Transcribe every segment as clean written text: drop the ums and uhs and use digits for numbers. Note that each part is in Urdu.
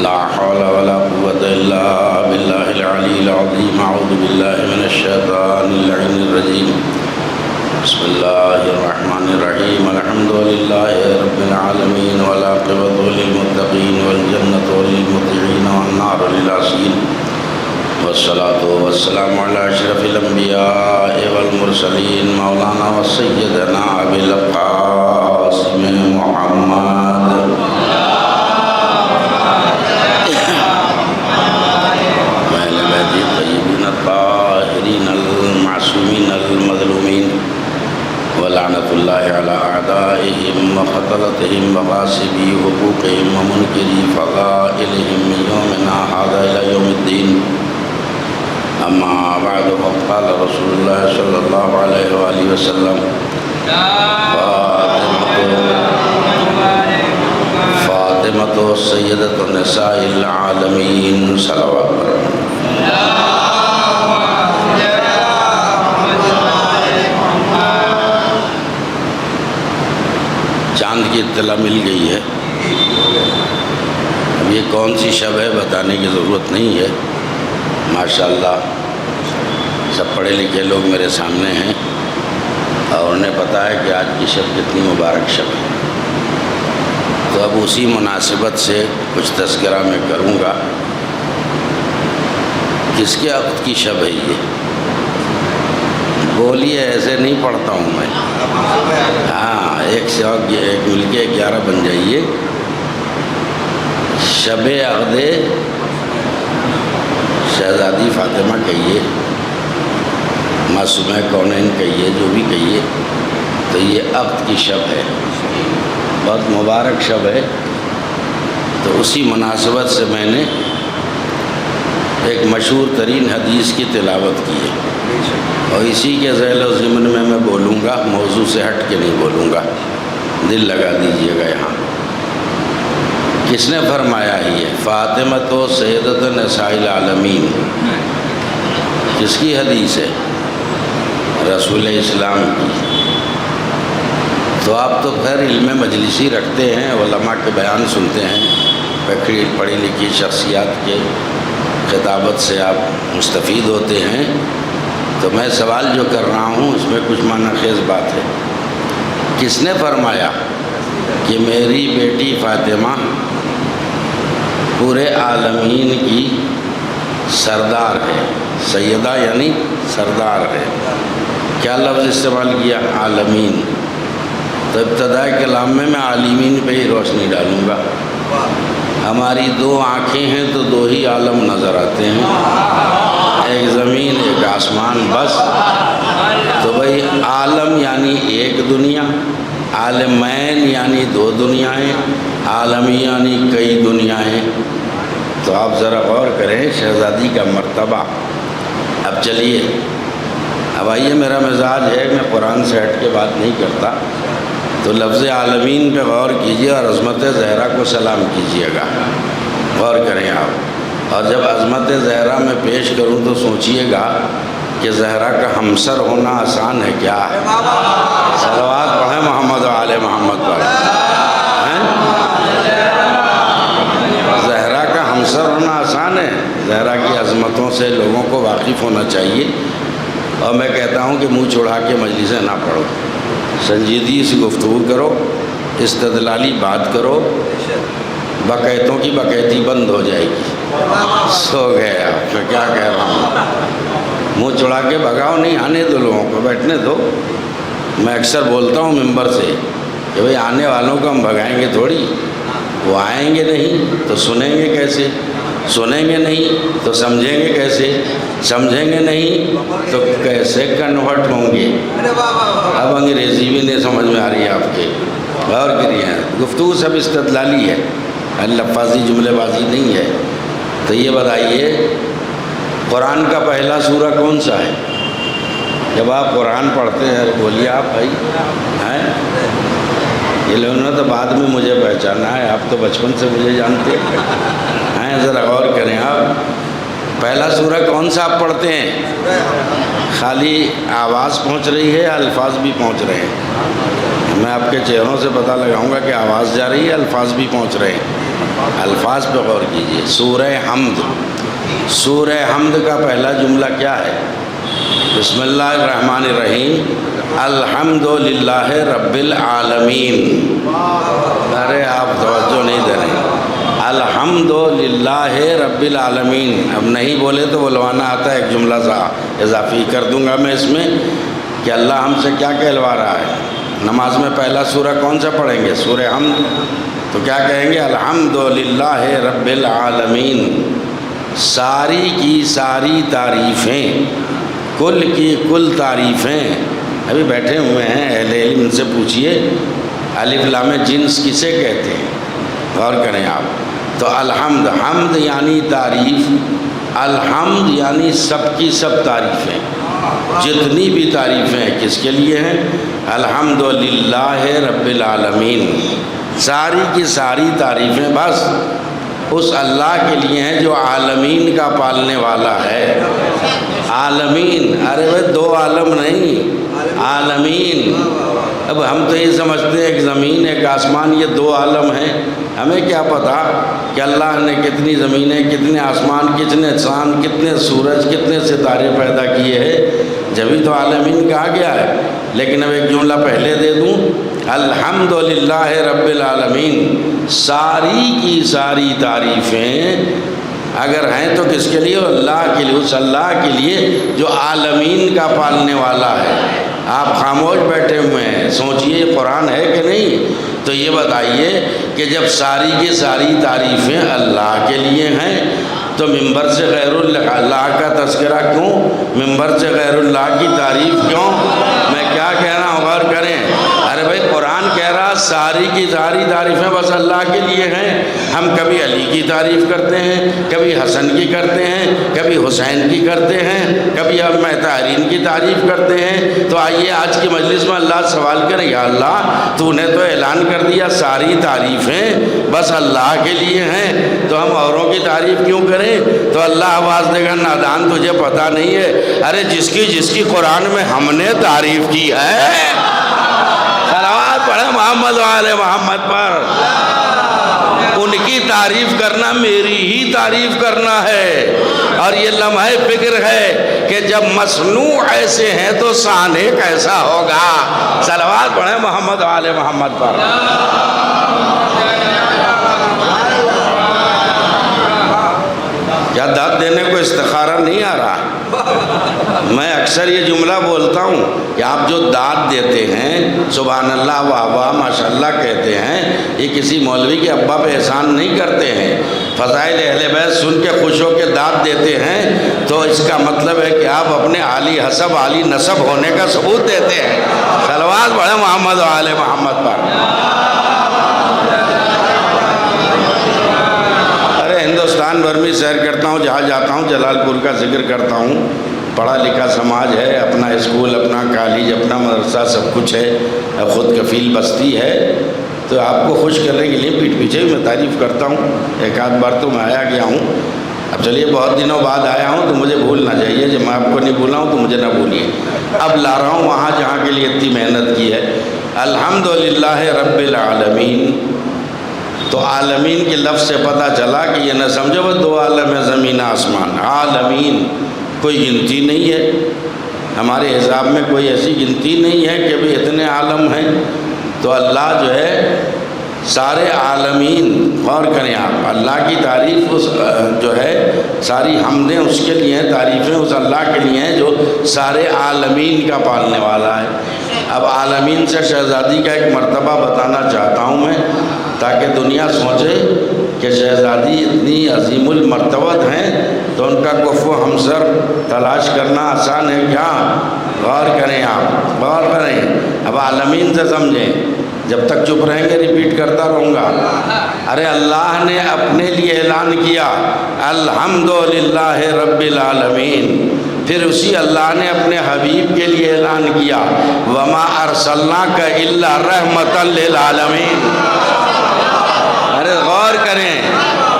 لا حول ولا قوة إلا بالله العلي العظيم. أعوذ بالله من الشيطان اللعين الرجيم. بسم الله الرحمن الرحيم. الحمد لله رب العالمين والعاقبة للمتقين والجنة للمطيعين والنار للعاصين والصلاة والسلام على أشرف الأنبياء والمرسلين مولانا وسيدنا أبي القاسم محمد وعلى آله الطيبين الطاهرين المعصومين المظلومين ولعنة الله على أعدائهم وقتلتهم وغاصبي حقوقهم ومنكري فضائلهم من يومنا هذا إلى يوم الدين. أما بعد فقال رسول الله صلى الله عليه وآله وسلم فاطمة سيدة النساء العالمين صلوات چاند کی اطلاع مل گئی ہے. اب یہ کون سی شب ہے بتانے کی ضرورت نہیں ہے. ماشاءاللہ سب پڑھے لکھے لوگ میرے سامنے ہیں اور انہیں پتہ ہے کہ آج کی شب کتنی مبارک شب ہے. تو اب اسی مناسبت سے کچھ تذکرہ میں کروں گا. کس کے وقت کی شب ہے یہ؟ بولیے، ایسے نہیں پڑھتا ہوں میں. ہاں، ایک مل کے 11 بن جائیے. شب عقد شہزادی فاطمہ کہیے، معصومہ کونین کہیے، جو بھی کہیے، تو یہ عقد کی شب ہے، بہت مبارک شب ہے. تو اسی مناسبت سے میں نے ایک مشہور ترین حدیث کی تلاوت کی ہے اور اسی کے ذیل و ضمن میں بولوں گا. موضوع سے ہٹ کے نہیں بولوں گا، دل لگا دیجئے گا. یہاں کس نے فرمایا ہے یہ؟ فاطمہ تو سیدۃ نساء العالمین. کس کی حدیث ہے؟ رسول اسلام کی. تو آپ تو خیر علم مجلسی رکھتے ہیں، علماء کے بیان سنتے ہیں، پڑھی لکھی شخصیات کے خطابت سے آپ مستفید ہوتے ہیں. تو میں سوال جو کر رہا ہوں اس میں کچھ معنی خیز بات ہے. کس نے فرمایا کہ میری بیٹی فاطمہ پورے عالمین کی سردار ہے؟ سیدہ یعنی سردار ہے. کیا لفظ استعمال کیا؟ عالمین. تو ابتدائی کلام میں عالمین پہ ہی روشنی ڈالوں گا. ہماری 2 آنکھیں ہیں تو 2 ہی عالم نظر آتے ہیں، ایک زمین ایک آسمان، بس. تو بھئی عالم یعنی ایک دنیا، عالمین یعنی 2 دنیایں، عالمی یعنی کئی دنیایں. تو آپ ذرا غور کریں شہزادی کا مرتبہ. اب چلیے، اب آئیے، میرا مزاج ہے میں قرآن سے ہٹ کے بات نہیں کرتا. تو لفظ عالمین پہ غور کیجیے اور عظمت زہرا کو سلام کیجیے گا. غور کریں آپ. اور جب عظمت زہرا میں پیش کروں تو سوچئے گا کہ زہرا کا ہمسر ہونا آسان ہے کیا؟ صلوات پڑھیں محمد و آل محمد پر. زہرا کا ہمسر ہونا آسان ہے؟ زہرا کی عظمتوں سے لوگوں کو واقف ہونا چاہیے. اور میں کہتا ہوں کہ منہ چڑھا کے مجلسیں نہ پڑھو، سنجیدگی سے گفتگو کرو، استدلالی بات کرو. بقیتوں کی بقیتی بند ہو جائے گی. سو گئے آپ، میں کیا کہہ رہا ہوں. منہ چڑھا کے بھگاؤ نہیں، آنے دو، لوگوں کو بیٹھنے دو. میں اکثر بولتا ہوں ممبر سے کہ بھئی آنے والوں کو ہم بھگائیں گے تھوڑی. وہ آئیں گے نہیں تو سنیں گے کیسے؟ سنیں گے نہیں تو سمجھیں گے کیسے؟ سمجھیں گے نہیں تو کیسے کنورٹ ہوں گے؟ اب انگریزی بھی نہیں سمجھ میں آ رہی ہے آپ کے. غور کریے، گفتگو سب استدلالی ہے، لفاظی جملے بازی نہیں ہے. تو یہ بتائیے قرآن کا پہلا سورہ کون سا ہے؟ جب آپ قرآن پڑھتے ہیں بولیے آپ بھائی ہیں. یہ لوگوں نے تو بعد میں مجھے پہچانا ہے، آپ تو بچپن سے مجھے جانتے ہیں. ذرا غور کریں آپ. پہلا سورہ کون سا آپ پڑھتے ہیں؟ خالی آواز پہنچ رہی ہے یا الفاظ بھی پہنچ رہے ہیں؟ میں آپ کے چہروں سے پتہ لگاؤں گا کہ آواز جا رہی ہے، الفاظ بھی پہنچ رہے ہیں. الفاظ پہ غور کیجئے. سورہ حمد، سورہ حمد کا پہلا جملہ کیا ہے؟ بسم اللہ الرحمن الرحیم الحمد للہ رب العالمین. ارے آپ توجہ نہیں دے رہے. الحمد للہ رب العالمین. اب نہیں بولے تو بلوانا آتا ہے، ایک جملہ سا اضافی کر دوں گا میں اس میں کہ اللہ ہم سے کیا کہلوا رہا ہے. نماز میں پہلا سورہ کون سا پڑھیں گے؟ سورہ حمد. تو کیا کہیں گے؟ الحمد للہ رب العالمین. ساری کی ساری تعریفیں، کل کی کل تعریفیں. ابھی بیٹھے ہوئے ہیں اہل علم، ان سے پوچھئے الف لام جنس کسے کہتے ہیں؟ غور کریں آپ. تو الحمد، حمد یعنی تعریف، الحمد یعنی سب کی سب تعریفیں. جتنی بھی تعریفیں ہیں کس کے لیے ہیں؟ الحمد للہ رب العالمین. ساری کی ساری تعریفیں بس اس اللہ کے لیے ہیں جو عالمین کا پالنے والا ہے. عالمین، ارے بھائی دو عالم نہیں، عالمین. اب ہم تو یہ سمجھتے ہیں ایک زمین ایک آسمان، یہ دو عالم ہیں. ہمیں کیا پتہ کہ اللہ نے کتنی زمینیں، کتنے آسمان، کتنے چاند، کتنے سورج، کتنے ستارے پیدا کیے ہیں. جبھی تو عالمین کہا گیا ہے. لیکن اب ایک جملہ پہلے دے دوں، الحمد للہ رب العالمین. ساری کی ساری تعریفیں اگر ہیں تو کس کے لیے؟ اللہ کے لیے، اس اللہ کے لیے جو عالمین کا پالنے والا ہے. آپ خاموش بیٹھے ہوئے ہیں، سوچئے قرآن ہے کہ نہیں. تو یہ بتائیے کہ جب ساری کی ساری تعریفیں اللہ کے لیے ہیں تو ممبر سے غیر اللہ کا تذکرہ کیوں؟ ممبر سے غیر اللہ کی تعریف کیوں؟ میں کیا کہہ رہا ہوں، غور کریں. ارے بھائی قرآن کہہ رہا ساری کی ساری تعریفیں بس اللہ کے لیے ہیں. ہم کبھی علی کی تعریف کرتے ہیں، کبھی حسن کی کرتے ہیں، کبھی حسین کی کرتے ہیں، کبھی اب طاہرین کی تعریف کرتے ہیں. تو آئیے آج کی مجلس میں اللہ سے سوال کریں، یا اللہ تو نے تو اعلان کر دیا ساری تعریفیں بس اللہ کے لیے ہیں، تو ہم اوروں کی تعریف کیوں کریں؟ تو اللہ آواز دے گا، نادان تجھے پتہ نہیں ہے. ارے جس کی قرآن میں ہم نے تعریف کی ہے، صلوات پڑھے محمد و آل محمد پر، ان کی تعریف کرنا میری ہی تعریف کرنا ہے. اور یہ لمحہ فکر ہے کہ جب مصنوع ایسے ہیں تو صانع کیسا ہوگا. صلوات پڑھے محمد و آل محمد پر. کیا داد دینے کو استخارہ نہیں آ رہا؟ میں اکثر یہ جملہ بولتا ہوں کہ آپ جو داد دیتے ہیں، سبحان اللہ واہ واہ ماشاء اللہ کہتے ہیں، یہ کسی مولوی کے ابا پہ احسان نہیں کرتے ہیں. فضائل اہل بیت سن کے خوش ہو کے داد دیتے ہیں تو اس کا مطلب ہے کہ آپ اپنے عالی حسب عالی نسب ہونے کا ثبوت دیتے ہیں. صلوات پڑھیں محمد و آل محمد پر. ہندوستان بھر میں سیر کرتا ہوں، جہاں جاتا ہوں جلال پور کا ذکر کرتا ہوں. پڑھا لکھا سماج ہے، اپنا اسکول، اپنا کالج، اپنا مدرسہ، سب کچھ ہے، خود کفیل بستی ہے. تو آپ کو خوش کرنے کے لیے پیٹھ پیچھے میں تعریف کرتا ہوں. ایک آدھ بار تو میں آیا گیا ہوں. اب چلیے بہت دنوں بعد آیا ہوں تو مجھے بھول نہ جائیے. جب میں آپ کو نہیں بھولا ہوں تو مجھے نہ بھولیے. اب لا رہا ہوں وہاں جہاں کے لیے اتنی محنت کی ہے. الحمد للہ رب العالمین. تو عالمین کے لفظ سے پتہ چلا کہ یہ نہ سمجھو وہ دو عالم ہے، زمین آسمان. عالمین کوئی گنتی نہیں ہے، ہمارے حساب میں کوئی ایسی گنتی نہیں ہے کہ بھی اتنے عالم ہیں. تو اللہ جو ہے سارے عالمین. غور کریں آپ، اللہ کی تعریف اس جو ہے ساری حمدیں اس کے لیے ہیں، تعریفیں اس اللہ کے لیے ہیں جو سارے عالمین کا پالنے والا ہے. اب عالمین سے شہزادی کا ایک مرتبہ بتانا چاہتا ہوں میں، تاکہ دنیا سوچے کہ شہزادی اتنی عظیم المرتبت ہیں تو ان کا کفو ہمسر تلاش کرنا آسان ہے کیا؟ غور کریں آپ، غور کریں. اب عالمین سے سمجھیں، جب تک چپ رہیں گے ریپیٹ کرتا رہوں گا. ارے اللہ نے اپنے لیے اعلان کیا الحمد للہ رب العالمین. پھر اسی اللہ نے اپنے حبیب کے لیے اعلان کیا وما ارسلناک الا رحمتا للعالمین. ارے غور کریں،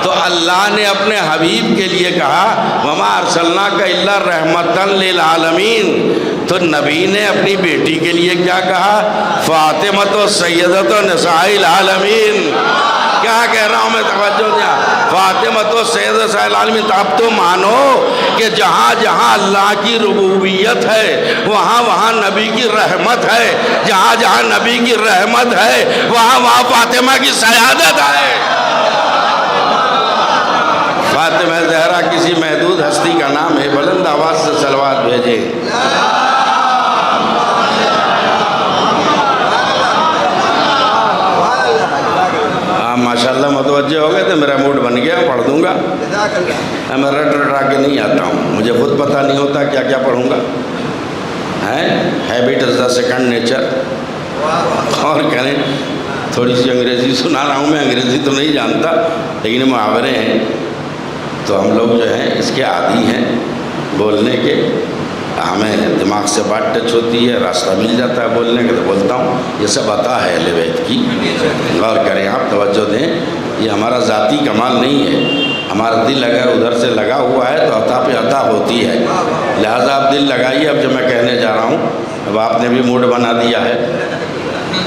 تو اللہ نے اپنے حبیب کے لیے کہا وما ارسلناک الا رحمتا للعالمین. تو نبی نے اپنی بیٹی کے لیے کیا کہا؟ فاطمہ سیدۃ نساء العالمین. کیا کہہ رہا ہوں میں، توجہ دیا، فاطمہ تو سید سائل عالمین. تو اب تو مانو کہ جہاں جہاں اللہ کی ربوبیت ہے وہاں وہاں نبی کی رحمت ہے، جہاں جہاں نبی کی رحمت ہے وہاں وہاں فاطمہ کی سیادت ہے. فاطمہ زہرا کسی محدود ہستی کا نام ہے، بلند آواز سے صلوات بھیجے. ماشاءاللہ متوجہ ہو گئے تو میرا موڈ بن گیا، پڑھ دوں گا. میں رٹ رٹا کے نہیں آتا ہوں، مجھے خود پتہ نہیں ہوتا کیا کیا پڑھوں گا. Habit is the second nature. اور کریں تھوڑی سی انگریزی سنا رہا ہوں میں، انگریزی تو نہیں جانتا لیکن محاورے ہیں تو ہم لوگ جو ہیں اس کے عادی ہیں بولنے کے. ہمیں دماغ سے بات ٹچ ہوتی ہے، راستہ مل جاتا ہے بولنے کا تو بولتا ہوں. یہ سب عطا ہے اہل بیت کی. غور کریں آپ، توجہ دیں، یہ ہمارا ذاتی کمال نہیں ہے. ہمارا دل اگر ادھر سے لگا ہوا ہے تو عطا پہ عطا ہوتی ہے. لہٰذا آپ دل لگائیے. اب جو میں کہنے جا رہا ہوں اب آپ نے بھی موڈ بنا دیا ہے.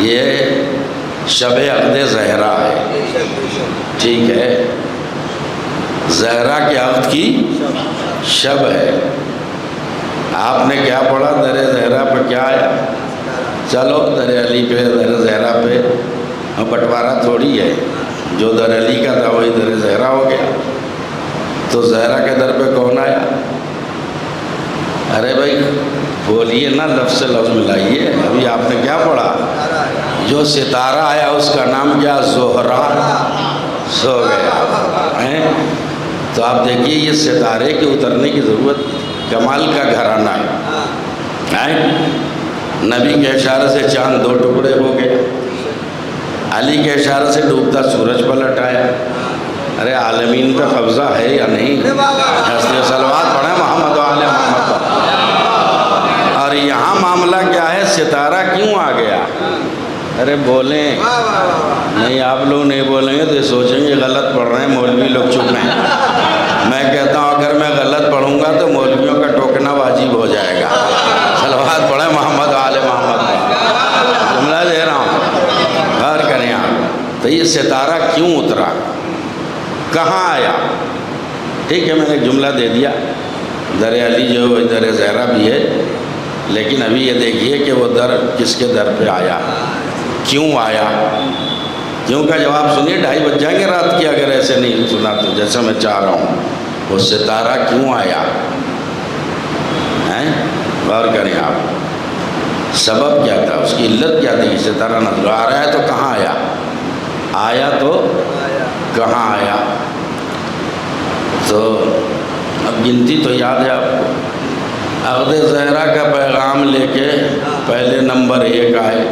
یہ شب عقد زہرا ہے، ٹھیک ہے، زہرا کے عقد کی شب ہے. آپ نے کیا پڑھا؟ در زہرا پہ کیا آیا؟ چلو در علی پہ، در زہرا پہ بٹوارہ تھوڑی ہے، جو در علی کا تھا وہی در زہرا ہو گیا. تو زہرا کے در پہ کون آیا؟ ارے بھائی بولیے نا، لفظ سے لفظ ملائیے. ابھی آپ نے کیا پڑھا؟ جو ستارہ آیا اس کا نام کیا؟ زہرا. سو گیا. تو آپ دیکھیے یہ ستارے کے اترنے کی ضرورت، کمال کا گھرانہ ہے. نبی کے اشارے سے چاند 2 ٹکڑے ہو گئے، علی کے اشارے سے ڈوبتا سورج پلٹ آیا. ارے عالمین کا قبضہ ہے یا نہیں؟ حسن صلوات پڑھیں محمد و آل محمد. اور یہاں معاملہ کیا ہے؟ ستارہ کیوں آ گیا؟ ارے بولیں نہیں، آپ لوگ نہیں بولیں گے تو یہ سوچیں گے غلط پڑھ رہے ہیں مولوی لوگ، چپ ہیں. میں کہتا ہوں اگر میں غلط پڑھوں گا تو مولویوں کا ٹوکنا واجب ہو جائے گا. صلوات پڑھیں محمد و آل محمد. جملہ دے رہا ہوں، غور کریں آپ. تو یہ ستارہ کیوں اترا، کہاں آیا؟ ٹھیک ہے، میں نے ایک جملہ دے دیا. در علی جو ہے در زہرا بھی ہے، لیکن ابھی یہ دیکھیے کہ وہ در کس کے در پہ آیا، کیوں آیا. کیوں کا جواب سنیے، 2:30 بج جائیں گے رات کی اگر ایسے نہیں سنا تو، جیسا میں چاہ رہا ہوں. وہ ستارہ کیوں آیا ہیں؟ غور کریں آپ، سبب کیا تھا، اس کی علت کیا تھی؟ ستارہ نظر آ رہا ہے تو کہاں آیا؟ آیا تو کہاں آیا؟ تو اب گنتی تو یاد ہے آپ کو. عقد زہرا کا پیغام لے کے پہلے نمبر 1 آئے،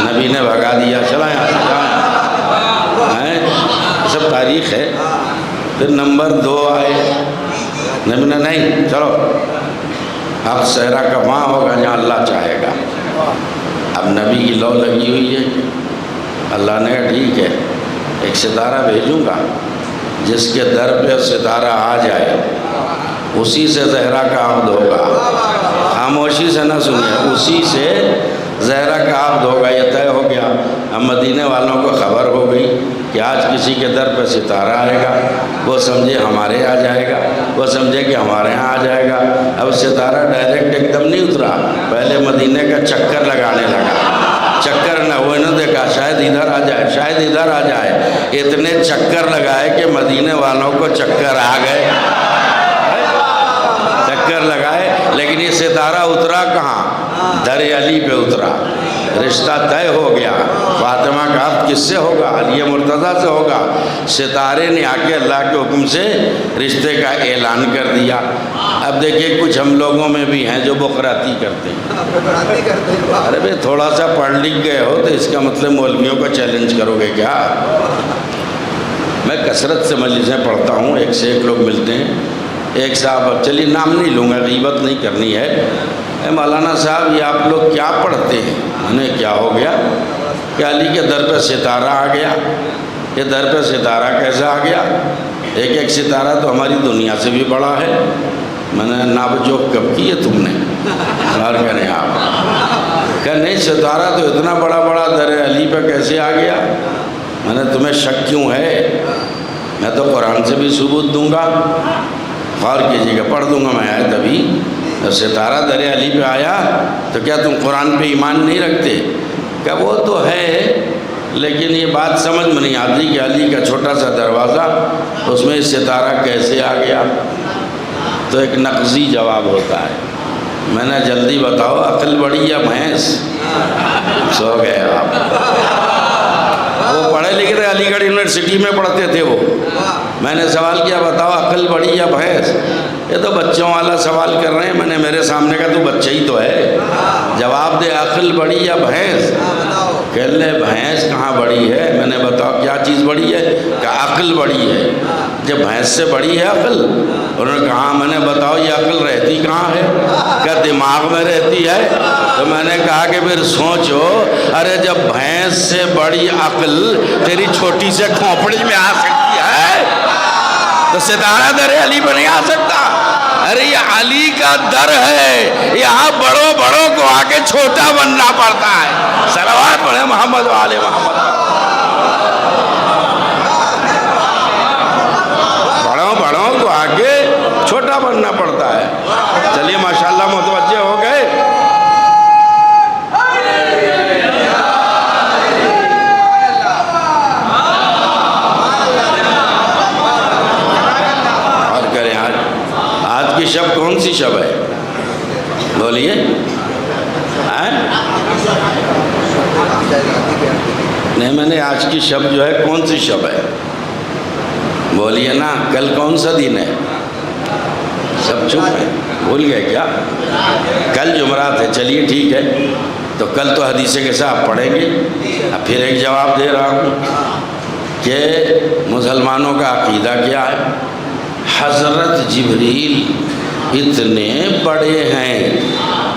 نبی نے بھگا دیا، چلا یہاں سے جائیں. سب تاریخ ہے. پھر نمبر 2 آئے، نبی نے نہیں، چلو اب زہرا کا وہاں ہوگا جہاں اللہ چاہے گا. اب نبی کی لو لگی ہوئی ہے. اللہ نے کہا ٹھیک ہے، ایک ستارہ بھیجوں گا جس کے در پہ ستارہ آ جائے اسی سے زہرا کا عقد ہوگا. خاموشی سے نہ سنیے، اسی سے زہرا کا عقد ہوگا. یہ طے ہو گیا. اب مدینے والوں کو خبر ہو گئی کہ آج کسی کے در پہ ستارہ آئے گا. وہ سمجھے ہمارے آ جائے گا، وہ سمجھے کہ ہمارے ہاں آ جائے گا. اب ستارہ ڈائریکٹ ایک دم نہیں اترا، پہلے مدینے کا چکر لگانے لگا. چکر نہ وہ انہوں نے کہا شاید ادھر آ جائے، شاید ادھر آ جائے. اتنے چکر لگائے کہ مدینے والوں کو چکر آ گئے. چکر لگائے لیکن یہ ستارہ اترا کہاں؟ در علی پہ اترا. رشتہ طے ہو گیا. فاطمہ کا عقد کس سے ہوگا؟ علی مرتضیٰ سے ہوگا. ستارے نے آ کے اللہ کے حکم سے رشتے کا اعلان کر دیا. اب دیکھیے کچھ ہم لوگوں میں بھی ہیں جو بقراتی کرتے ہیں. ارے بھائی تھوڑا سا پڑھ لکھ گئے ہو تو اس کا مطلب مولویوں کو چیلنج کرو گے کیا؟ میں کثرت سے مجلسیں پڑھتا ہوں، ایک سے ایک لوگ ملتے ہیں. ایک صاحب، اب چلیے نام نہیں لوں گا، غیبت نہیں کرنی ہے. اے مولانا صاحب یہ آپ لوگ کیا پڑھتے ہیں؟ میں نے کیا ہو گیا کہ علی کے در پہ ستارہ آ گیا. یہ در پہ ستارہ کیسے آ گیا؟ ایک ایک ستارہ تو ہماری دنیا سے بھی بڑا ہے. میں نے ناپ جوک کب کی ہے تم نے؟ غور کریں آپ. کہ نہیں ستارہ تو اتنا بڑا بڑا در علی پہ کیسے آ گیا؟ میں نے تمہیں شک کیوں ہے؟ میں تو قرآن سے بھی ثبوت دوں گا، غور کیجیے گا، پڑھ دوں گا میں آیت ابھی۔ جب ستارہ در علی پہ آیا تو کیا تم قرآن پہ ایمان نہیں رکھتے؟ کہ وہ تو ہے لیکن یہ بات سمجھ میں نہیں آتی کہ علی کا چھوٹا سا دروازہ اس میں ستارہ کیسے آ گیا؟ تو ایک نقضی جواب ہوتا ہے، میں نے جلدی بتاؤ عقل بڑی یا بھینس؟ سو گئے آپ۔ وہ پڑھے لکھے تھے، علی گڑھ یونیورسٹی میں پڑھتے تھے وہ۔ میں نے سوال کیا بتاؤ عقل بڑی یا بھینس؟ یہ تو بچوں والا سوال کر رہے ہیں۔ میں نے میرے سامنے کہا تو بچہ ہی تو ہے، جواب دے عقل بڑی یا بھینس؟ کہہ لے بھینس کہاں بڑی ہے؟ میں نے بتاؤ کیا چیز بڑی ہے؟ کہ عقل بڑی ہے۔ جب بھینس سے بڑی ہے عقل؟ انہوں نے کہا میں نے بتاؤ یہ عقل رہتی کہاں ہے؟ کیا دماغ میں رہتی ہے؟ تو میں نے کہا کہ پھر سوچو، ارے جب بھینس سے بڑی عقل تیری چھوٹی سے کھوپڑی میں آ سکتی ہے تو ستارہ در علی پہ نہیں آ سکتا؟ ارے یہ علی کا در ہے، یہاں بڑوں کو آ کے چھوٹا بننا پڑتا ہے۔ صلوات پڑھیں محمد و آل محمد۔ بڑوں کو آ کے چھوٹا بننا پڑتا ہے۔ چلیے ماشاءاللہ متوجہ ہو گئے۔ آج کی شب کون سی شب ہے؟ بولیے۔ نہیں میں نے آج کی شب جو ہے کون سی شب ہے؟ بولیے نا۔ کل کون سا دن ہے؟ سب چپ ہیں، بھول گئے کیا؟ کل جمعرات ہے۔ چلیے ٹھیک ہے، تو کل تو حدیث کے ساتھ پڑھیں گے۔ اب پھر ایک جواب دے رہا ہوں کہ مسلمانوں کا عقیدہ کیا ہے؟ حضرت جبریل اتنے بڑے ہیں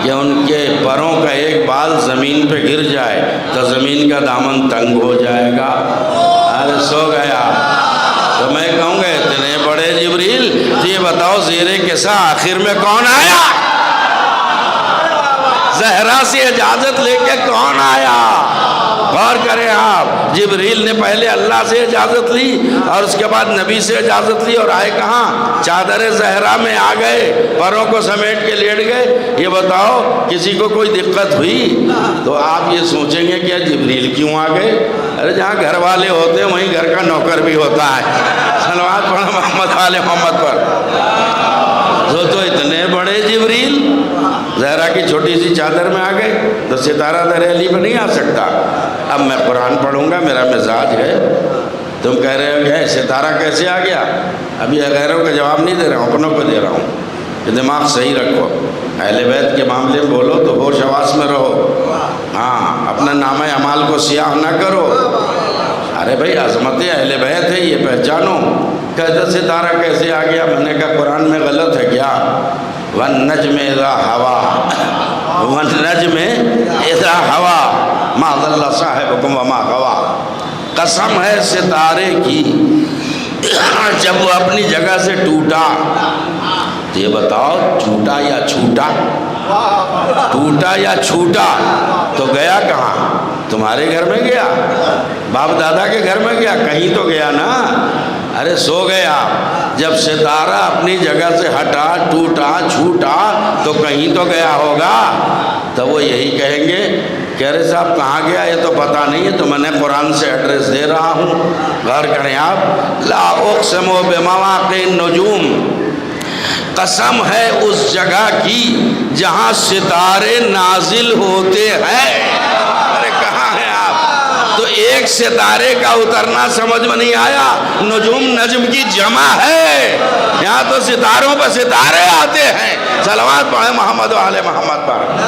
کہ ان کے پروں کا ایک بال زمین پہ گر جائے تو زمین کا دامن تنگ ہو جائے گا۔ ارے سو گیا تو میں کہوں گا اتنے بڑے جبریل، تو یہ بتاؤ زیر قصہ آخر میں کون آیا؟ زہرا سے اجازت لے کے کون آیا؟ غور کریں آپ، جبریل نے پہلے اللہ سے اجازت لی اور اس کے بعد نبی سے اجازت لی اور آئے کہاں؟ چادر زہرا میں آ گئے، پروں کو سمیٹ کے لیٹ گئے۔ یہ بتاؤ کسی کو کوئی دقت ہوئی؟ تو آپ یہ سوچیں گے کہ جبریل کیوں آ گئے؟ ارے جہاں گھر والے ہوتے ہیں وہیں گھر کا نوکر بھی ہوتا ہے۔ صلوات پڑھیں محمد آل محمد پر۔ تو اتنے بڑے جبریل زہرا کی چھوٹی سی چادر میں آ گئے تو ستارہ در علی پہ نہیں آ سکتا۔ اب میں قرآن پڑھوں گا، میرا مزاج ہے۔ تم کہہ رہے ہو کہ ستارہ کیسے آ گیا؟ اب یہ غیروں کا جواب نہیں دے رہا ہوں، اپنوں کو دے رہا ہوں کہ دماغ صحیح رکھو، اہل بیت کے معاملے میں بولو تو ہوش حواس میں رہو۔ ہاں، اپنا نامہ اعمال کو سیاہ نہ کرو۔ ارے بھائی عظمت اہل بیت ہے، یہ پہچانو۔ کہتے ستارہ کیسے آ گیا؟ میں نے کہا قرآن میں غلط ہے کیا؟ وَالنَّجْمِ اِذَا هَوَىٰ وَالنَّجْمِ اِذَا هَوَىٰ مَا ضَلَّ صَاحِبُكُمْ وَمَا غَوَىٰ۔ قسم ہے ستارے کی جب وہ اپنی جگہ سے ٹوٹا، تو یہ بتاؤ ٹوٹا یا چھوٹا؟ ٹوٹا یا چھوٹا؟ تو گیا کہاں؟ تمہارے گھر میں گیا؟ باپ دادا کے گھر میں گیا؟ کہیں تو گیا نا۔ ارے سو گیا۔ جب ستارہ اپنی جگہ سے ہٹا، ٹوٹا، چھوٹا تو کہیں تو گیا ہوگا۔ تو وہ یہی کہیں گے کہ ارے صاحب کہاں گیا یہ تو پتہ نہیں ہے، تو میں نے قرآن سے ایڈریس دے رہا ہوں، غور کریں آپ۔ لا اقسم بمواقع النجوم، قسم ہے اس جگہ کی جہاں ستارے نازل ہوتے ہیں۔ ارے کہاں ہیں آپ؟ تو ایک ستارے کا اترنا سمجھ میں نہیں آیا، نجوم نجم کی جمع ہے، یہاں تو ستاروں پر ستارے آتے ہیں۔ صلوات پڑھیں محمد و آل محمد پر۔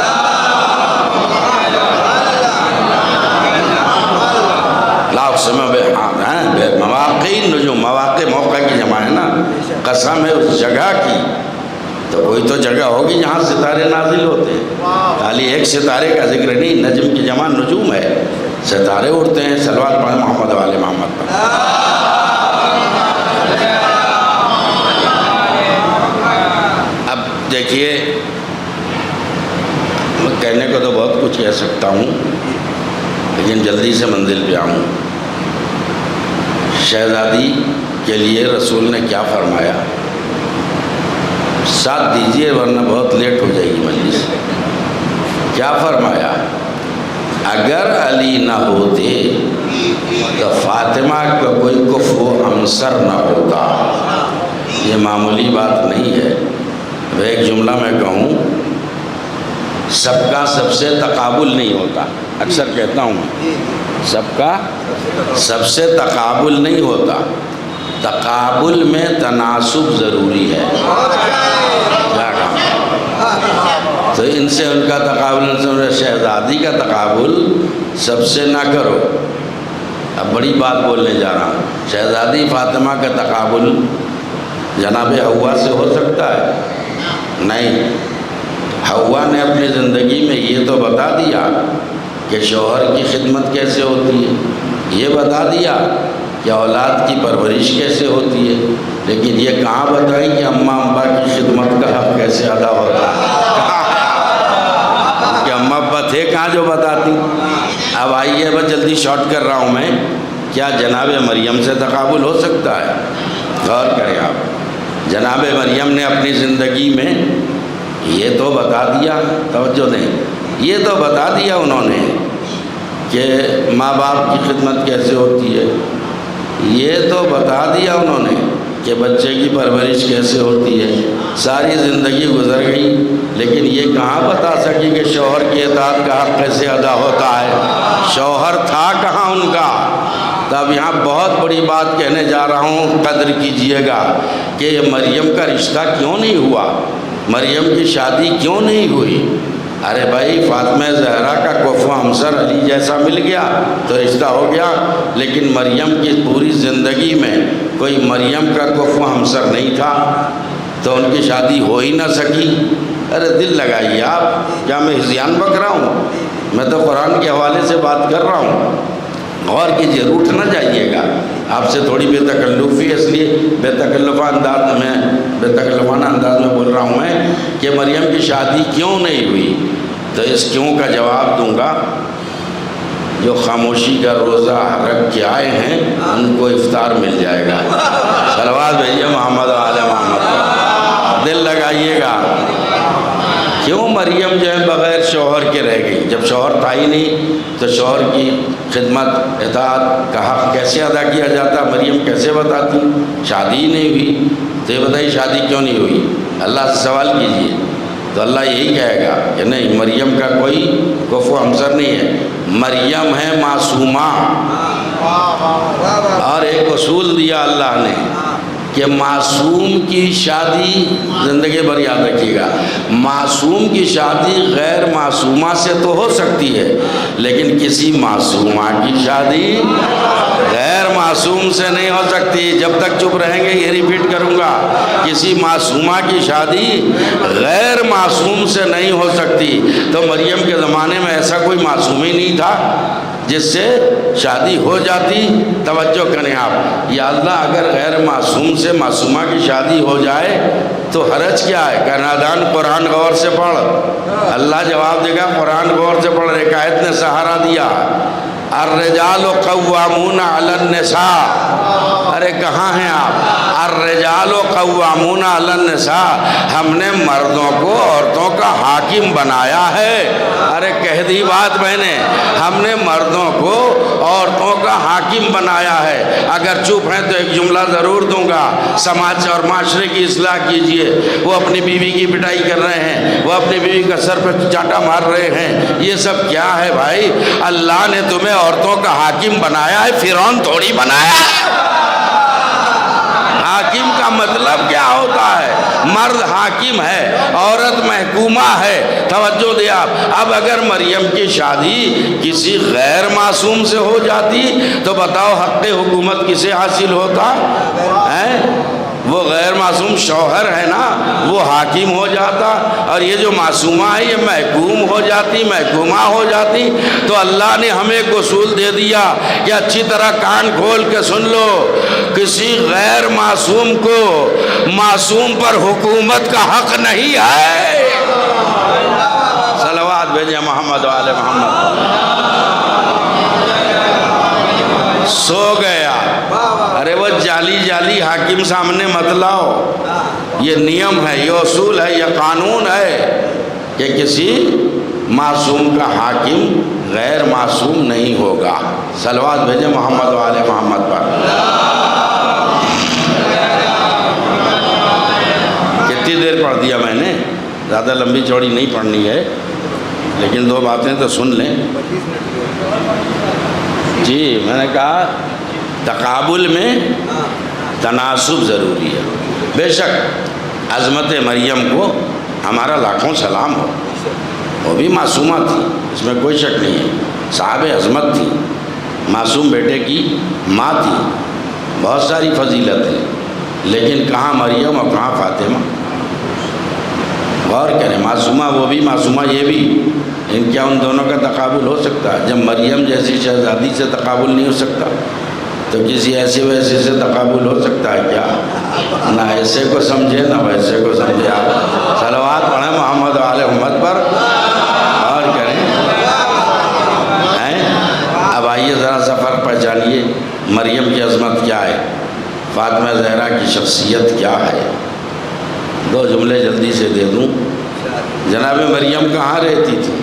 مواقع نجوم، مواقع موقع کی جمع ہے نا، قسم ہے اس جگہ کی، تو کوئی تو جگہ ہوگی جہاں ستارے نازل ہوتے ہیں۔ خالی ایک ستارے کا ذکر نہیں، نجم کی جمع نجوم ہے، ستارے اڑتے ہیں۔ صلوات پڑھیں محمد و آل محمد پر۔ اب دیکھیے، میں کہنے کو تو بہت کچھ کہہ سکتا ہوں لیکن جلدی سے منزل پہ آؤں۔ شہزادی کے لیے رسول نے کیا فرمایا؟ ساتھ دیجیے ورنہ بہت لیٹ ہو جائے گی مجلس۔ کیا فرمایا؟ اگر علی نہ ہوتے تو فاطمہ کا کوئی کفو عنصر نہ ہوتا۔ یہ معمولی بات نہیں ہے۔ وہ ایک جملہ میں کہوں، سب کا سب سے تقابل نہیں ہوتا۔ اکثر کہتا ہوں میں، سب کا سب سے تقابل نہیں ہوتا، تقابل میں تناسب ضروری ہے۔ کیا کہا؟ تو ان سے ان کا تقابل، شہزادی کا تقابل سب سے نہ کرو۔ اب بڑی بات بولنے جا رہا ہوں۔ شہزادی فاطمہ کا تقابل جناب حوا سے ہو سکتا ہے؟ نہیں۔ حوا نے اپنی زندگی میں یہ تو بتا دیا کہ شوہر کی خدمت کیسے ہوتی ہے، یہ بتا دیا کہ اولاد کی پرورش کیسے ہوتی ہے، لیکن یہ کہاں بتائیں کہ اماں ابا کی خدمت کا حق کیسے ادا ہوتا ہے؟ کہ اماں ابا تھے کہاں جو بتاتی؟ اب آئیے، بس جلدی شارٹ کر رہا ہوں میں۔ کیا جناب مریم سے تقابل ہو سکتا ہے؟ غور کریں آپ۔ جناب مریم نے اپنی زندگی میں یہ تو بتا دیا، توجہ دیں، یہ تو بتا دیا انہوں نے کہ ماں باپ کی خدمت کیسے ہوتی ہے، یہ تو بتا دیا انہوں نے کہ بچے کی پرورش کیسے ہوتی ہے۔ ساری زندگی گزر گئی، لیکن یہ کہاں بتا سکی کہ شوہر کی اطاعت کا حق کیسے ادا ہوتا ہے؟ شوہر تھا کہاں ان کا؟ تب یہاں بہت بڑی بات کہنے جا رہا ہوں، قدر کیجئے گا کہ یہ مریم کا رشتہ کیوں نہیں ہوا، مریم کی شادی کیوں نہیں ہوئی؟ ارے بھائی، فاطمہ زہرا کا کفو عنصر علی جیسا مل گیا تو رشتہ ہو گیا، لیکن مریم کی پوری زندگی میں کوئی مریم کا کفو عنصر نہیں تھا، تو ان کی شادی ہو ہی نہ سکی۔ ارے دل لگائیے آپ، کیا میں ہذیان بک رہا ہوں؟ میں تو قرآن کے حوالے سے بات کر رہا ہوں۔ غور کیجیے، روٹ نہ جائیے گا۔ آپ سے تھوڑی بے تکلفی، اس لیے بے تکلفانہ انداز میں بول رہا ہوں میں کہ مریم کی شادی کیوں نہیں ہوئی، تو اس کیوں کا جواب دوں گا۔ جو خاموشی کا روزہ رکھ کے آئے ہیں ان کو افطار مل جائے گا۔ صلوات بھیجیے محمد و آل محمد۔ دل لگائیے گا، کیوں مریم جو ہے بغیر شوہر کے رہ گئی؟ جب شوہر تھا ہی نہیں تو شوہر کی خدمت اطاعت کا حق کیسے ادا کیا جاتا؟ مریم کیسے بتاتی؟ شادی ہی نہیں ہوئی، تو یہ بتائیے شادی کیوں نہیں ہوئی؟ اللہ سے سوال کیجئے تو اللہ یہی کہے گا کہ نہیں، مریم کا کوئی کفو عنصر نہیں ہے، مریم ہے معصومہ۔ اور ایک اصول دیا اللہ نے کہ معصوم کی شادی، زندگی بھر یاد رکھیے گا، معصوم کی شادی غیر معصومہ سے تو ہو سکتی ہے، لیکن کسی معصومہ کی شادی غیر معصوم سے نہیں ہو سکتی۔ جب تک چپ رہیں گے یہ ریپیٹ کروں گا، کسی معصومہ کی شادی غیر معصوم سے نہیں ہو سکتی۔ تو مریم کے زمانے میں ایسا کوئی معصوم ہی نہیں تھا جس سے شادی ہو جاتی۔ توجہ کریں آپ، یا اللہ اگر غیر معصوم سے معصومہ کی شادی ہو جائے تو حرج کیا ہے؟ کہ نادان قرآن غور سے پڑھ، اللہ جواب دے گا، قرآن غور سے پڑھ۔ ایک آیت نے سہارا دیا، الرجال قوامون علی النساء۔ ارے کہاں ہیں آپ؟ الرجال قوامون علی النساء، ہم نے مردوں کو عورتوں کا حاکم بنایا ہے۔ ارے کہہ دی بات میں نے، ہم نے مردوں کو عورتوں کا حاکم بنایا ہے۔ اگر چپ ہیں تو ایک جملہ ضرور دوں گا، سماج اور معاشرے کی اصلاح کیجئے۔ وہ اپنی بیوی کی پٹائی کر رہے ہیں، وہ اپنی بیوی کا سر پہ چاٹا مار رہے ہیں، یہ سب کیا ہے بھائی؟ اللہ نے تمہیں عورتوں کا حاکم بنایا ہے، فرعون تھوڑی بنایا ہے۔ حاکم کا مطلب کیا ہوتا ہے؟ مرد حاکم ہے، عورت محکومہ ہے۔ توجہ دے آپ۔ اب اگر مریم کی شادی کسی غیر معصوم سے ہو جاتی تو بتاؤ حق حکومت کسے حاصل ہوتا ہے؟ وہ غیر معصوم شوہر ہے نا، وہ حاکم ہو جاتا، اور یہ جو معصومہ ہے یہ محکوم ہو جاتی، محکومہ ہو جاتی۔ تو اللہ نے ہمیں ایک اصول دے دیا کہ اچھی طرح کان کھول کے سن لو، کسی غیر معصوم کو معصوم پر حکومت کا حق نہیں ہے۔ صلوات بھیجیں محمد و آل محمد۔ سو گیا، جعلی حاکم سامنے مت لاؤ. یہ نیم ہے، یہ اصول ہے، یہ قانون ہے کہ کسی معصوم کا حاکم غیر معصوم نہیں ہوگا. صلوات بھیجیں محمد و آل محمد پر. کتنی دیر پڑھ دیا میں نے؟ زیادہ لمبی چوڑی نہیں پڑھنی ہے، لیکن دو باتیں تو سن لیں. جی میں نے کہا تقابل میں تناسب ضروری ہے. بے شک عظمت مریم کو ہمارا لاکھوں سلام ہو، وہ بھی معصومہ تھی، اس میں کوئی شک نہیں ہے. صاحب عظمت تھی، معصوم بیٹے کی ماں تھی، بہت ساری فضیلت ہے. لیکن کہاں مریم اور کہاں فاطمہ؟ غور کریں، معصومہ وہ بھی، معصومہ یہ بھی. کیا ان دونوں کا تقابل ہو سکتا ہے؟ جب مریم جیسی شہزادی سے تقابل نہیں ہو سکتا تو کسی ایسے ویسے سے تقابل ہو سکتا ہے کیا؟ نہ ایسے کو سمجھے نہ ویسے کو سمجھے. آپ صلوات پڑھیں محمد و آل محمد پر. اور کریں. اب آئیے ذرا سا فرق پہچانیے. مریم کی عظمت کیا ہے، فاطمہ زہرا کی شخصیت کیا ہے. دو جملے جلدی سے دے دوں. جناب مریم کہاں رہتی تھی؟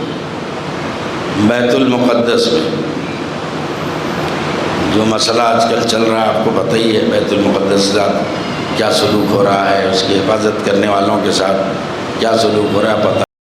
بیت المقدس میں. جو مسئلہ آج کل چل رہا ہے آپ کو پتہ ہی ہے، بیت المقدس کے ساتھ کیا سلوک ہو رہا ہے، اس کی حفاظت کرنے والوں کے ساتھ کیا سلوک ہو رہا ہے پتہ